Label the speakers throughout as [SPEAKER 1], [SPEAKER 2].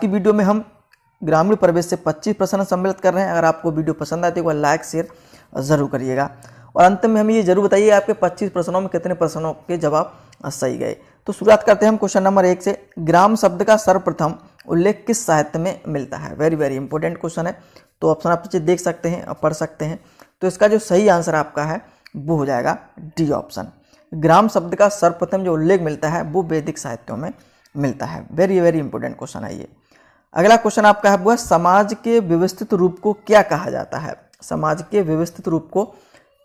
[SPEAKER 1] की वीडियो में हम ग्रामीण प्रवेश से 25 प्रश्न सम्मिलित कर रहे हैं। अगर आपको वीडियो पसंद आती है तो लाइक शेयर ज़रूर करिएगा। और अंत में हमें ये जरूर बताइए आपके 25 प्रश्नों में कितने प्रश्नों के जवाब सही गए। तो शुरुआत करते हैं हम क्वेश्चन नंबर 1 से। ग्राम शब्द का सर्वप्रथम उल्लेख किस साहित्य में मिलता है? वेरी वेरी इंपॉर्टेंट क्वेश्चन है। तो ऑप्शन आप नीचे देख सकते हैं और पढ़ सकते हैं। तो इसका जो सही आंसर आपका है वो हो जाएगा डी ऑप्शन। ग्राम शब्द का सर्वप्रथम जो उल्लेख मिलता है वो वैदिक साहित्यों में मिलता है। वेरी वेरी इंपॉर्टेंट क्वेश्चन है ये। अगला क्वेश्चन आपका है वो है समाज के व्यवस्थित रूप को क्या कहा जाता है? समाज के व्यवस्थित रूप को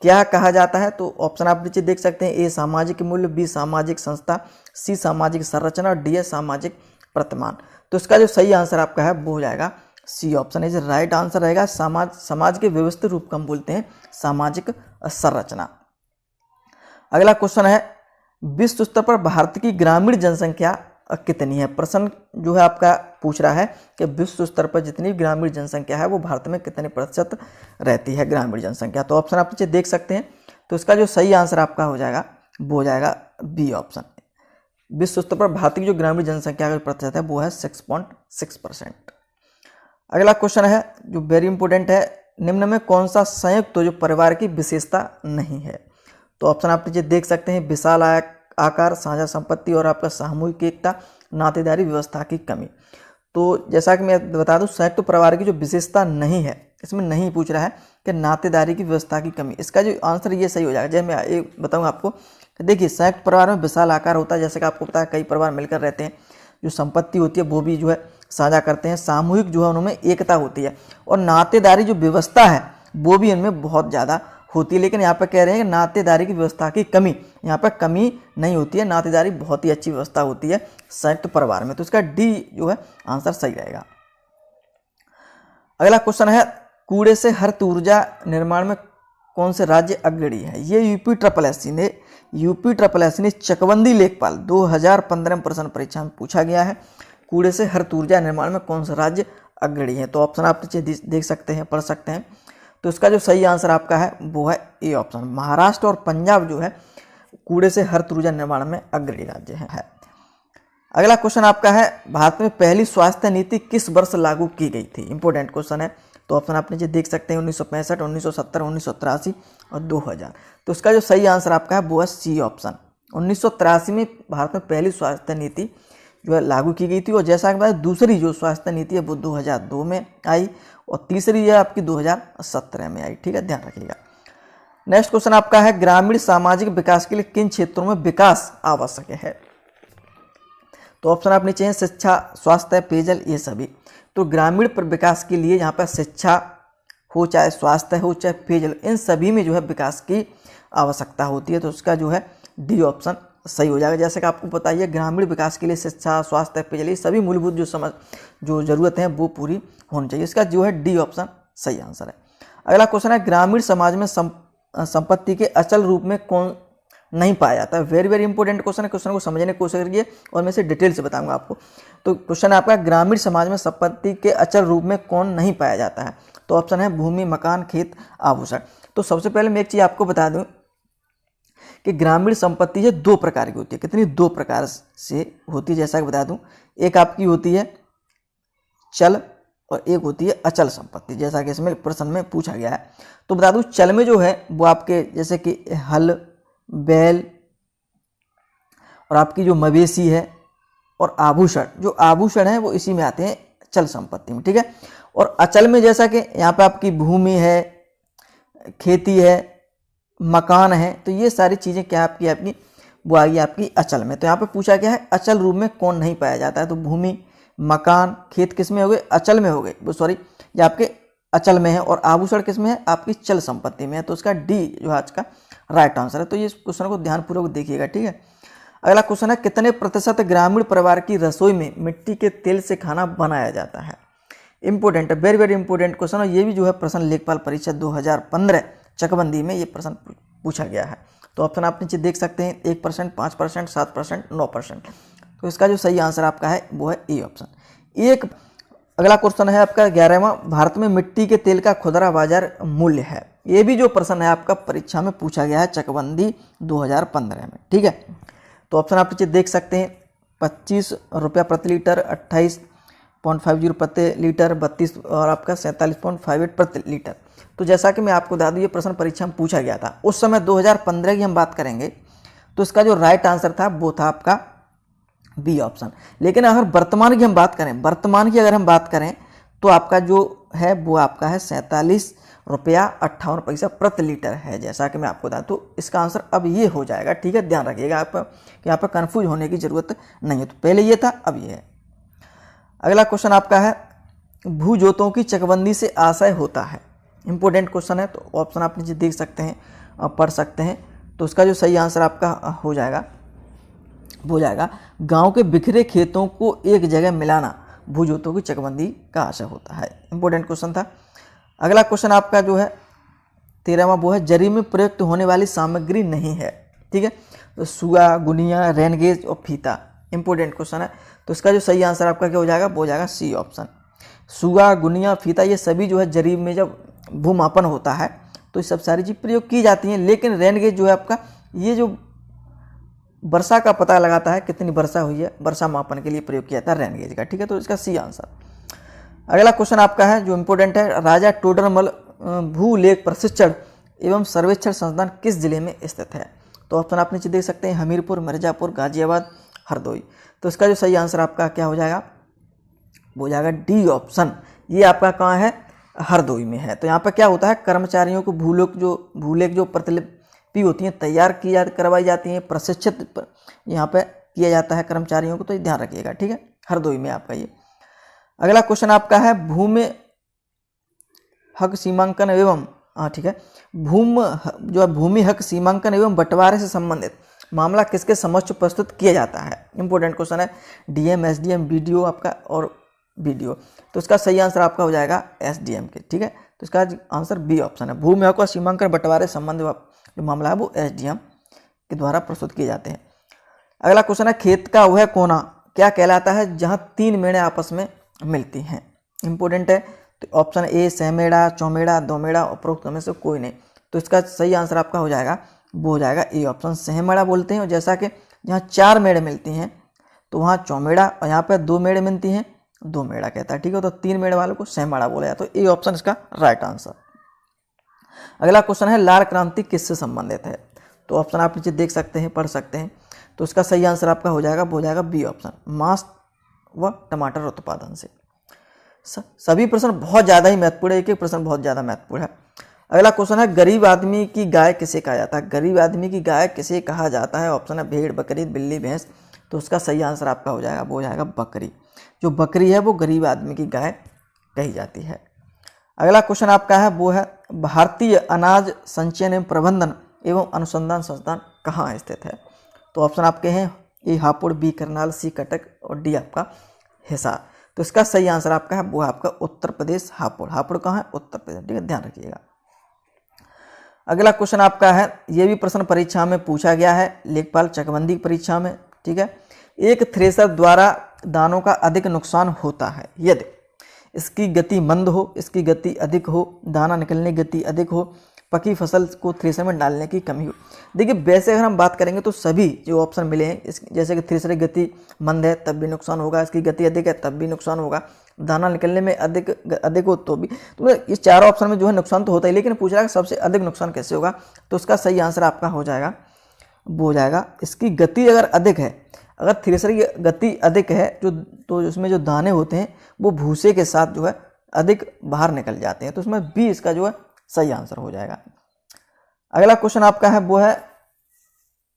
[SPEAKER 1] क्या कहा जाता है? तो ऑप्शन आप नीचे देख सकते हैं। ए सामाजिक मूल्य, बी सामाजिक संस्था, सी सामाजिक संरचना, डी है सामाजिक प्रतिमान। तो इसका जो सही आंसर आपका है वो हो जाएगा C option is right answer रहेगा। समाज के व्यवस्थित रूप को हम बोलते हैं सामाजिक संरचना। अगला क्वेश्चन है विश्व स्तर पर भारत की ग्रामीण जनसंख्या कितनी है? प्रश्न जो है आपका पूछ रहा है कि विश्व स्तर पर जितनी ग्रामीण जनसंख्या है वो भारत में कितने प्रतिशत रहती है ग्रामीण जनसंख्या। तो ऑप्शन आप नीचे देख सकते हैं। तो इसका जो सही आंसर आपका हो जाएगा वो हो जाएगा बी ऑप्शन। विश्व स्तर पर भारत की जो ग्रामीण जनसंख्या का प्रतिशत है वो है 6.6%। अगला क्वेश्चन है जो वेरी इंपॉर्टेंट है। निम्न में कौन सा संयुक्त तो जो परिवार की विशेषता नहीं है? तो ऑप्शन आप नीचे देख सकते हैं। विशाल आकार, साझा संपत्ति और आपका सामूहिक एकता, नातेदारी व्यवस्था की कमी। तो जैसा कि मैं बता दूं संयुक्त परिवार की जो विशेषता नहीं है, इसमें नहीं पूछ रहा है कि नातेदारी की व्यवस्था की कमी। इसका जो आंसर ये सही हो जाएगा। जैसे मैं एक बताऊँ आपको, देखिए संयुक्त परिवार में विशाल आकार होता है, जैसे कि आपको पता है कई परिवार मिलकर रहते हैं। जो संपत्ति होती है वो भी जो है साझा करते हैं। सामूहिक जो है उनमें एकता होती है और नातेदारी जो व्यवस्था है वो भी इनमें बहुत ज़्यादा होती है। लेकिन यहाँ पर कह रहे हैं कि नातेदारी की व्यवस्था की कमी, यहाँ पर कमी नहीं होती है। नातेदारी बहुत ही अच्छी व्यवस्था होती है संयुक्त परिवार में। तो इसका डी जो है आंसर सही रहेगा। अगला क्वेश्चन है कूड़े से हरित ऊर्जा निर्माण में कौन से राज्य अग्रणी है? ये यूपी ट्रिपल एस ने चकबंदी लेखपाल 2015 में प्रश्न परीक्षा में पूछा गया है। कूड़े से हरित ऊर्जा निर्माण में कौन सा राज्य अग्रणी है? तो ऑप्शन आप नीचे देख सकते हैं, पढ़ सकते हैं। तो इसका जो सही आंसर आपका है वो है ए ऑप्शन। महाराष्ट्र और पंजाब जो है कूड़े से हरित ऊर्जा निर्माण में अग्रणी राज्य है। अगला क्वेश्चन आपका है भारत में पहली स्वास्थ्य नीति किस वर्ष लागू की गई थी? इंपॉर्टेंट क्वेश्चन है। तो ऑप्शन आप नीचे देख सकते हैं 1965, 1970, 1983 और 2000। तो इसका जो सही आंसर आपका है वो है सी ऑप्शन। 1983 में भारत में पहली स्वास्थ्य नीति जो है लागू की गई थी। और जैसा कि दूसरी जो स्वास्थ्य नीति है वो 2002 में आई और तीसरी है आपकी 2017 में आई। ठीक है, ध्यान रखिएगा। नेक्स्ट क्वेश्चन आपका है ग्रामीण सामाजिक विकास के लिए किन क्षेत्रों में विकास आवश्यक है? तो ऑप्शन आप नीचे हैं शिक्षा, स्वास्थ्य, पेयजल, ये सभी। तो ग्रामीण विकास के लिए यहाँ पर शिक्षा हो, चाहे स्वास्थ्य हो, चाहे पेयजल, इन सभी में जो है विकास की आवश्यकता होती है। तो उसका जो है डी ऑप्शन सही हो जाएगा। जैसे कि आपको पता ही है ग्रामीण विकास के लिए शिक्षा, स्वास्थ्य, पेयजल, ये सभी मूलभूत जो जरूरतें हैं वो पूरी होनी चाहिए। इसका जो है डी ऑप्शन सही आंसर है। अगला क्वेश्चन है ग्रामीण समाज में संपत्ति के अचल रूप में कौन नहीं पाया जाता है? वेरी वेरी इंपॉर्टेंट क्वेश्चन है। क्वेश्चन को समझने की कोशिश करिए और मैं इसे डिटेल से बताऊंगा आपको। तो क्वेश्चन है आपका ग्रामीण समाज में संपत्ति के अचल रूप में कौन नहीं पाया जाता है? तो ऑप्शन है भूमि, मकान, खेत, आभूषण। तो सबसे पहले मैं एक चीज़ आपको बता दूं कि ग्रामीण संपत्ति है दो प्रकार की होती है। कितनी? दो प्रकार से होती है। जैसा कि बता दूं, एक आपकी होती है चल और एक होती है अचल संपत्ति, जैसा कि इसमें प्रश्न में पूछा गया है। तो बता दूं चल में जो है वो आपके जैसे कि हल, बैल और आपकी जो मवेशी है और आभूषण, जो आभूषण है वो इसी में आते हैं चल संपत्ति में। ठीक है। और अचल में जैसा कि यहाँ पे आपकी भूमि है, खेती है, मकान है, तो ये सारी चीज़ें क्या आपकी अपनी वो आ गई आपकी अचल में। तो यहाँ पे पूछा गया है अचल रूप में कौन नहीं पाया जाता है? तो भूमि, मकान, खेत किस में हो गए? अचल में हो गए, वो सॉरी ये आपके अचल में है। और आभूषण किस में है? आपकी चल संपत्ति में है। तो उसका डी जो आज का राइट आंसर है। तो ये क्वेश्चन को ध्यानपूर्वक देखिएगा। ठीक है। अगला क्वेश्चन है कितने प्रतिशत ग्रामीण परिवार की रसोई में मिट्टी के तेल से खाना बनाया जाता है? इंपॉर्टेंट है, वेरी वेरी इंपॉर्टेंट क्वेश्चन। और ये भी जो है प्रश्न लेखपाल परीक्षा 2015 चकबंदी में ये प्रश्न पूछा गया है। तो ऑप्शन आप नीचे देख सकते हैं 1%, 5%, 7%, 9%। तो इसका जो सही आंसर आपका है वो है ए ऑप्शन। अगला क्वेश्चन है आपका 11वां, भारत में मिट्टी के तेल का खुदरा बाजार मूल्य है। ये भी जो प्रश्न है आपका परीक्षा में पूछा गया है चकबंदी 2015 में। ठीक है। तो ऑप्शन आप नीचे देख सकते हैं 25 रुपया प्रति लीटर, 28, 0.50 प्रति लीटर, 32 और आपका 47.58 प्रति लीटर। तो जैसा कि मैं आपको बता दूं ये प्रश्न परीक्षा में पूछा गया था उस समय 2015 की हम बात करेंगे तो इसका जो राइट आंसर था वो था आपका बी ऑप्शन। लेकिन अगर वर्तमान की हम बात करें, वर्तमान की अगर हम बात करें तो आपका जो है वो आपका है 47 रुपया 58 पैसा प्रति लीटर है, जैसा कि मैं आपको बता। तो इसका आंसर अब ये हो जाएगा, ठीक है, ध्यान रखिएगा आप कि यहाँ पर कन्फ्यूज होने की जरूरत नहीं है। तो पहले ये था, अब ये है। अगला क्वेश्चन आपका है भूजोतों की चकबंदी से आशय होता है। इंपॉर्टेंट क्वेश्चन है, तो ऑप्शन आप नीचे देख सकते हैं और पढ़ सकते हैं। तो उसका जो सही आंसर आपका हो जाएगा गांव के बिखरे खेतों को एक जगह मिलाना भूजोतों की चकबंदी का आशय होता है। इंपॉर्टेंट क्वेश्चन था। अगला क्वेश्चन आपका जो है 13वां वो है जरी में प्रयुक्त होने वाली सामग्री नहीं है, ठीक है। तो सुआ, गुनिया, रेनगेज और फीता। इंपॉर्टेंट क्वेश्चन है, तो इसका जो सही आंसर आपका क्या हो जाएगा, वो हो जाएगा सी ऑप्शन। सुआ, गुनिया, फीता ये सभी जो है जरीब में जब भूमापन होता है तो ये सब सारी चीज प्रयोग की जाती हैं। लेकिन रेनगेज जो है आपका ये जो वर्षा का पता लगाता है, कितनी वर्षा हुई है, वर्षा मापन के लिए प्रयोग किया जाता है रेनगेज का, ठीक है। तो इसका सी आंसर। अगला क्वेश्चन आपका है जो इंपॉर्टेंट है राजा टोडरमल भूलेख प्रशिक्षण एवं सर्वेक्षण संस्थान किस जिले में स्थित है। तो ऑप्शन आप नीचे देख सकते हैं हमीरपुर, मिर्जापुर, गाजियाबाद, हरदोई। तो इसका जो सही आंसर आपका क्या हो जाएगा, वो हो जाएगा डी ऑप्शन। ये आपका कहाँ है, हरदोई में है। तो यहाँ पर क्या होता है, कर्मचारियों को भूलेख जो प्रतिलिपि होती हैं तैयार करवाई जाती हैं, प्रशिक्षित यहाँ पे किया जाता है कर्मचारियों को। तो ध्यान रखिएगा, ठीक है, हरदोई में आपका ये। अगला क्वेश्चन आपका है भूमि हक सीमांकन एवं ठीक है, भूमि हक सीमांकन एवं बंटवारे से संबंधित मामला किसके समक्ष प्रस्तुत किया जाता है। इंपॉर्टेंट क्वेश्चन है। डीएम, एसडीएम, बीडीओ आपका और बीडीओ। तो इसका सही आंसर आपका हो जाएगा एसडीएम के, ठीक है। तो इसका आंसर बी ऑप्शन है। भूमि हक और सीमांकन बंटवारे संबंध जो मामला है वो एसडीएम के द्वारा प्रस्तुत किए जाते हैं। अगला क्वेश्चन है खेत का वह कोना क्या कहलाता है जहां 3 मेड़े आपस में मिलती हैं। इंपॉर्टेंट है। तो ऑप्शन ए सहमेड़ा, चौमेड़ा, दोमेड़ा, उपरोक्त में से कोई नहीं। तो इसका सही आंसर आपका हो जाएगा, वो हो जाएगा ए ऑप्शन, सहमेड़ा बोलते हैं। और जैसा कि जहाँ 4 मेड़े मिलती हैं तो वहाँ चौमेड़ा, और यहाँ पर 2 मेड़े मिलती हैं दो मेड़ा कहता है, ठीक है। तो 3 मेड़े वालों को सहमेड़ा बोला जाता है। तो ए ऑप्शन इसका राइट आंसर। अगला क्वेश्चन है लाल क्रांति किससे संबंधित है। तो ऑप्शन आप नीचे देख सकते हैं, पढ़ सकते हैं। तो इसका सही आंसर आपका हो जाएगा, वो हो जाएगा बी ऑप्शन, मांस व टमाटर उत्पादन से। सभी प्रश्न बहुत ज़्यादा ही महत्वपूर्ण है, एक एक प्रश्न बहुत ज़्यादा महत्वपूर्ण है। अगला क्वेश्चन है गरीब आदमी की गाय किसे कहा जाता है। गरीब आदमी की गाय किसे कहा जाता है। ऑप्शन है भेड़, बकरी, बिल्ली, भैंस। तो उसका सही आंसर आपका हो जाएगा, वो हो जाएगा बकरी। जो बकरी है वो गरीब आदमी की गाय कही जाती है। अगला क्वेश्चन आपका है वो है भारतीय अनाज संचयन एवं प्रबंधन एवं अनुसंधान संस्थान कहाँ स्थित है। तो ऑप्शन आपके हैं ए हापुड़, बी करनाल, सी कटक और डी आपका हिसार। तो इसका सही आंसर आपका है वो है आपका उत्तर प्रदेश हापुड़। हापुड़ कहाँ है, उत्तर प्रदेश, ठीक है, ध्यान रखिएगा। अगला क्वेश्चन आपका है, ये भी प्रश्न परीक्षा में पूछा गया है, लेखपाल चकबंदी परीक्षा में, ठीक है। एक थ्रेसर द्वारा दानों का अधिक नुकसान होता है यदि इसकी गति मंद हो, इसकी गति अधिक हो, दाना निकलने की गति अधिक हो, पकी फसल को थ्रेसर में डालने की कमी हो। देखिए वैसे अगर हम बात करेंगे तो सभी जो ऑप्शन मिले हैं जैसे कि थ्रेसर की गति मंद है तब भी नुकसान होगा, इसकी गति अधिक है तब भी नुकसान होगा, दाना निकलने में अधिक हो तो भी। तो इस चारों ऑप्शन में जो है नुकसान तो होता है, लेकिन पूछ रहा है सबसे अधिक नुकसान कैसे होगा। तो उसका सही आंसर आपका हो जाएगा, वो हो जाएगा इसकी गति अगर अधिक है। अगर थ्रेसर की गति अधिक है तो उसमें जो दाने होते हैं वो भूसे के साथ जो है अधिक बाहर निकल जाते हैं। तो उसमें बी इसका जो है सही आंसर हो जाएगा। अगला क्वेश्चन आपका है वो है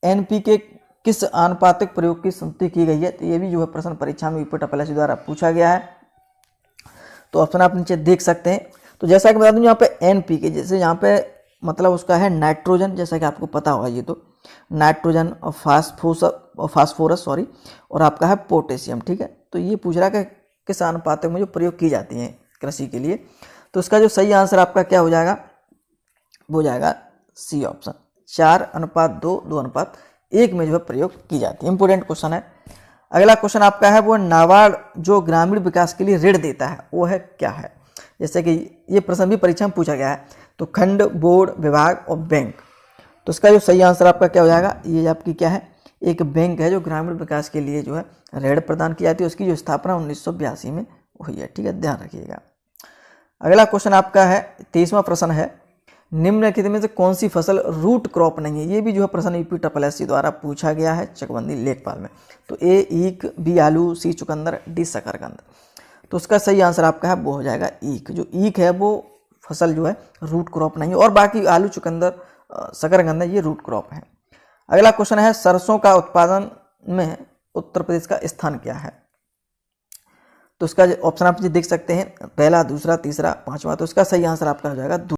[SPEAKER 1] एनपीके किस आनुपातिक प्रयोग की संतुष्टि की गई है। तो ये भी जो है प्रश्न परीक्षा में यूपीएससी द्वारा पूछा गया है। तो ऑप्शन आप नीचे देख सकते हैं। तो जैसा कि बता दूं यहाँ पे एनपीके जैसे यहाँ पे मतलब उसका है नाइट्रोजन, जैसा कि आपको पता होगा ये तो नाइट्रोजन और फास्फोरस और आपका है पोटेशियम, ठीक है। तो ये पूछ रहा है कि किस अनुपातिक में जो प्रयोग की जाती हैं कृषि के लिए। तो इसका जो सही आंसर आपका क्या हो जाएगा, वो हो जाएगा सी ऑप्शन, 4:2, 2:1 में जो है प्रयोग की जाती है। इंपोर्टेंट क्वेश्चन है। अगला क्वेश्चन आपका है वो नाबार्ड जो ग्रामीण विकास के लिए ऋण देता है वो है क्या है। जैसे कि ये प्रश्न भी परीक्षा में पूछा गया है। तो खंड, बोर्ड, विभाग और बैंक। तो इसका जो सही आंसर आपका क्या हो जाएगा, ये आपकी क्या है, एक बैंक है जो ग्रामीण विकास के लिए जो है ऋण प्रदान की जाती है। उसकी जो स्थापना 1982 में हुई है। ठीक है, ध्यान रखिएगा। अगला क्वेश्चन आपका है 23वां प्रश्न है, निम्नलिखित में से कौन सी फसल रूट क्रॉप नहीं है। ये भी जो है प्रश्न यूपी SSSC द्वारा पूछा गया है चकबंदी लेखपाल में। तो ए ईख, बी आलू, सी चुकंदर, डी शकरकंद। तो उसका सही आंसर आपका है वो हो जाएगा ईख। जो ईख है वो फसल जो है रूट क्रॉप नहीं है, और बाकी आलू, चुकंदर, शकरकंद ये रूट क्रॉप है। अगला क्वेश्चन है, सरसों का उत्पादन में उत्तर प्रदेश का स्थान क्या है। तो उसका ऑप्शन आप देख सकते हैं, पहला, दूसरा, तीसरा, पांचवा। तो इसका सही आंसर आपका हो जाएगा